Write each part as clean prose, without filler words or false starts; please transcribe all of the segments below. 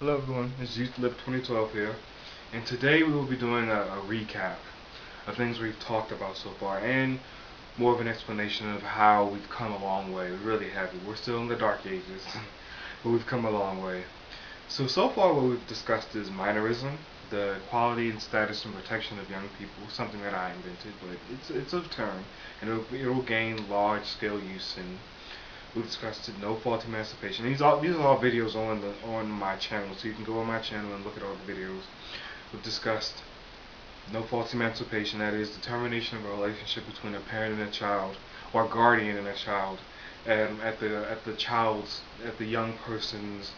Hello everyone, it's Youth Live 2012 here, and today we will be doing a recap of things we've talked about so far, and more of an explanation of how we've come a long way. We really have. We're still in the dark ages, but we've come a long way. So far what we've discussed is minorism, the quality and status and protection of young people, something that I invented, but it's a term, and it'll gain large-scale use in. We've discussed it, no fault emancipation. These are all videos on my channel, so you can go on my channel and look at all the videos. We've discussed no fault emancipation, that is the termination of a relationship between a parent and a child, or a guardian and a child, at the young person's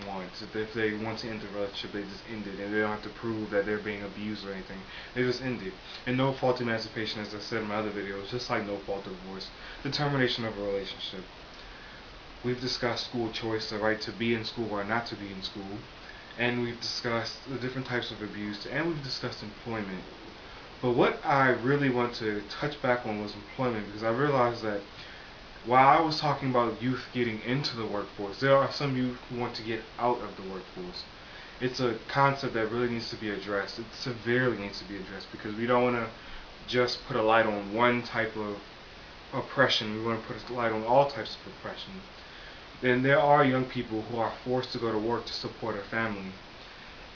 wants. If they want to end the relationship, they just end it, and they don't have to prove that they're being abused or anything. They just end it. And no fault emancipation, as I said in my other videos, just like no fault divorce, the termination of a relationship. We've discussed school choice, the right to be in school or not to be in school, and we've discussed the different types of abuse, and we've discussed employment. But what I really want to touch back on was employment, because I realized that while I was talking about youth getting into the workforce, there are some youth who want to get out of the workforce. It's a concept that really needs to be addressed. It severely needs to be addressed because we don't want to just put a light on one type of oppression. We want to put a light on all types of oppression. And there are young people who are forced to go to work to support a family.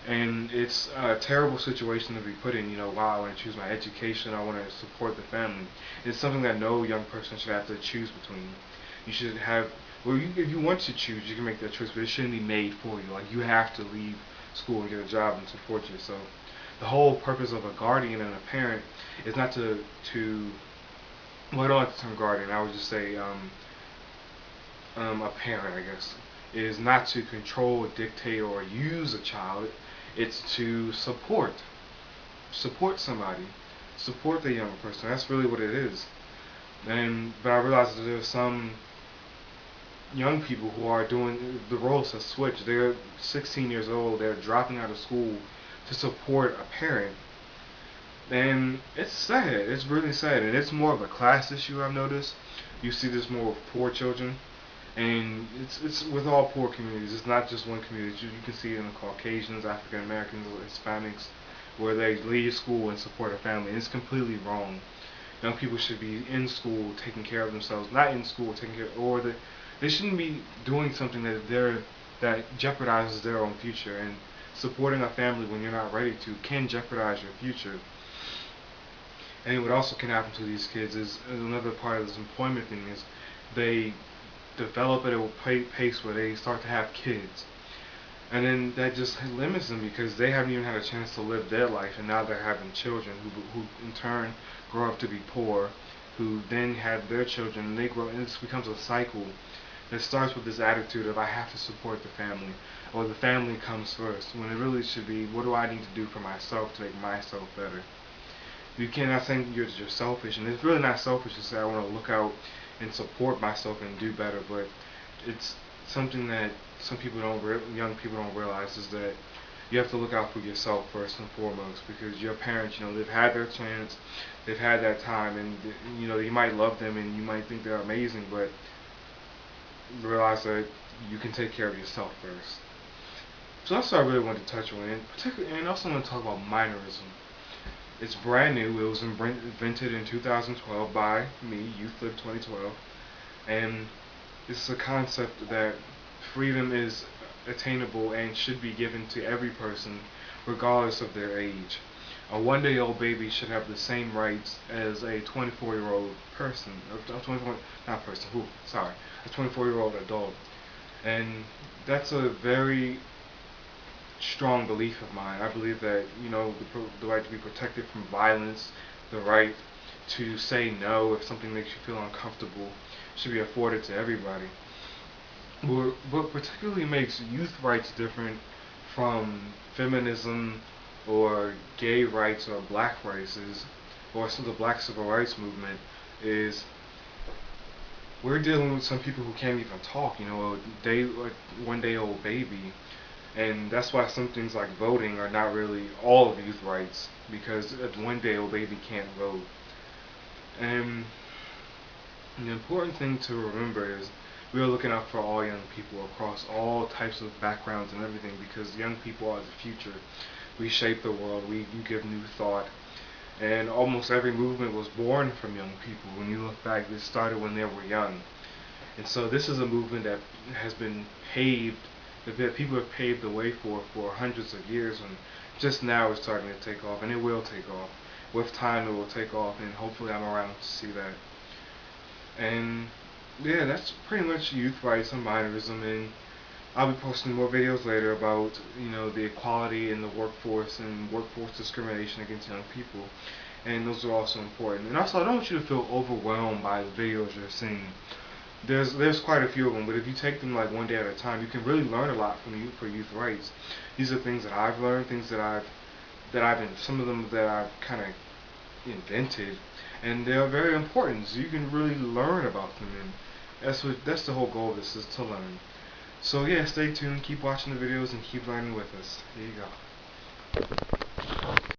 And it's a terrible situation to be put in. Wow, I want to choose my education, I want to support the family. It's something that no young person should have to choose between. You should have, if you want to choose, you can make that choice, but it shouldn't be made for you. Like, you have to leave school and get a job and support yourself. The whole purpose of a guardian and a parent is not well, I don't like the term guardian, I would just say a parent, I guess, is not to control, dictate, or use a child. It's to support somebody, support the young person. That's really what it is. But I realize that there's some young people who are doing, the roles have switched. They're 16 years old. They're dropping out of school to support a parent. And it's sad. It's really sad. And it's more of a class issue, I've noticed. You see this more with poor children. And it's with all poor communities. It's not just one community. You can see it in the Caucasians, African Americans, Hispanics, where they leave school and support a family. And it's completely wrong. Young people should be in school taking care of themselves, not in school taking care, they shouldn't be doing something that jeopardizes their own future. And supporting a family when you're not ready to can jeopardize your future. And what also can happen to these kids is another part of this employment thing is they develop at a pace where they start to have kids. And then that just limits them because they haven't even had a chance to live their life, and now they're having children who in turn grow up to be poor, who then have their children, and they grow, and it becomes a cycle that starts with this attitude of I have to support the family, or the family comes first, when it really should be what do I need to do for myself to make myself better. You cannot think you're selfish, and it's really not selfish to say I want to look out and support myself and do better, but it's something that young people don't realize is that you have to look out for yourself first and foremost, because your parents, they've had their chance, they've had that time, and you might love them and you might think they're amazing, but realize that you can take care of yourself first. So that's what I really wanted to touch on, and also want to talk about minorism. It's brand new. It was invented in 2012 by me, Youth Live 2012, and it's a concept that freedom is attainable and should be given to every person, regardless of their age. A one-day-old baby should have the same rights as a 24-year-old person, a 24, not person, sorry, a 24-year-old adult, and that's a very strong belief of mine. I believe that the right to be protected from violence, the right to say no if something makes you feel uncomfortable, should be afforded to everybody. What particularly makes youth rights different from feminism or gay rights or black rights or some of the black civil rights movement is we're dealing with some people who can't even talk. Like one-day-old baby. And that's why some things like voting are not really all of youth rights, because a one-day-old baby can't vote. And the important thing to remember is we are looking out for all young people across all types of backgrounds and everything, because young people are the future. We shape the world. You give new thought. And almost every movement was born from young people. When you look back, this started when they were young. And so this is a movement that has been paved, that people have paved the way for hundreds of years, and just now it's starting to take off, and it will take off. With time it will take off, and hopefully I'm around to see that. And yeah, that's pretty much youth rights and minorism, and I'll be posting more videos later about, the equality in the workforce and workforce discrimination against young people. And those are also important. And also, I don't want you to feel overwhelmed by the videos you're seeing. There's quite a few of them, but if you take them like one day at a time, you can really learn a lot from for youth rights. These are things that I've learned, things some of them that I've kind of invented, and they're very important. So you can really learn about them, and that's the whole goal of this, is to learn. So yeah, stay tuned, keep watching the videos, and keep learning with us. There you go.